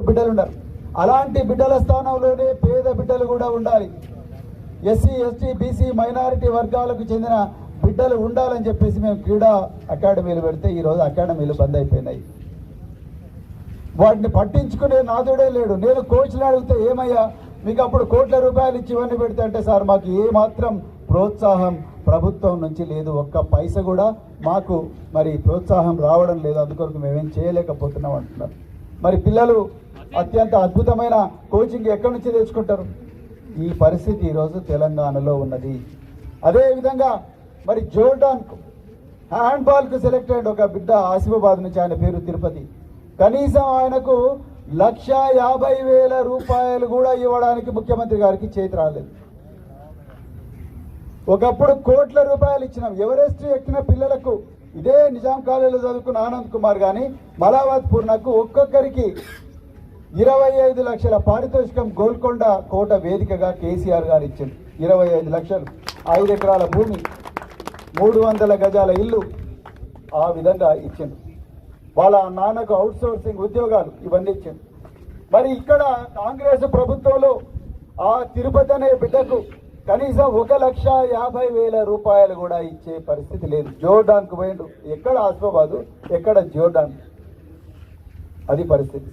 బిడ్డలు ఉన్నారు. అలాంటి బిడ్డల స్థానంలోనే పేద బిడ్డలు కూడా ఉండాలి. ఎస్సీ ఎస్టీ బీసీ మైనారిటీ వర్గాలకు చెందిన బిడ్డలు ఉండాలని చెప్పేసి మేము క్రీడా అకాడమీలు పెడితే ఈరోజు అకాడమీలు బంద్ అయిపోయినాయి. వాటిని పట్టించుకునే నాదుడే లేడు. నేను కోచ్ని అడిగితే ఏమయ్యా మీకు అప్పుడు కోట్ల రూపాయలు ఇచ్చి ఇవన్నీ పెడితే అంటే సార్ మాకు ఏమాత్రం ప్రోత్సాహం ప్రభుత్వం నుంచి లేదు, ఒక్క పైస కూడా మాకు మరి ప్రోత్సాహం రావడం లేదు, అందుకొరకు మేమేం చేయలేకపోతున్నాం అంటున్నారు. మరి పిల్లలు అత్యంత అద్భుతమైన కోచింగ్ ఎక్కడి నుంచి తెచ్చుకుంటారు? ఈ పరిస్థితి ఈరోజు తెలంగాణలో ఉన్నది. అదేవిధంగా మరి జోర్డాన్కు హ్యాండ్బాల్కు సెలెక్ట్ అయ్యాడు ఒక బిడ్డ ఆసిఫాబాద్ నుంచి, ఆయన పేరు తిరుపతి. కనీసం ఆయనకు 1,50,000 రూపాయలు కూడా ఇవ్వడానికి ముఖ్యమంత్రి గారికి చేతి రాలేదు. ఒకప్పుడు కోట్ల రూపాయలు ఇచ్చినాం. ఎవరెస్ట్ ఎక్కిన పిల్లలకు ఇదే నిజాం కాలేజీలో చదువుకున్న ఆనంద్ కుమార్ కానీ మలాబాద్ పూర్ణకు ఒక్కొక్కరికి 25 లక్షల పారితోషికం గోల్కొండ కోట వేదికగా కేసీఆర్ గారు ఇచ్చింది. 25 లక్షలు, 5 ఎకరాల భూమి, 300 గజాల ఇల్లు, ఆ విధంగా ఇచ్చింది. వాళ్ళ నాన్నకు అవుట్ సోర్సింగ్ ఉద్యోగాలు ఇవన్నీ ఇచ్చింది. మరి ఇక్కడ కాంగ్రెస్ ప్రభుత్వంలో ఆ తిరుపతి అనే బిడ్డకు కనీసం 1,50,000 రూపాయలు కూడా ఇచ్చే పరిస్థితి లేదు. జోర్డాన్కు పోయిండు. ఎక్కడ ఆసిఫాబాదు, ఎక్కడ జోర్డాన్, అది పరిస్థితి.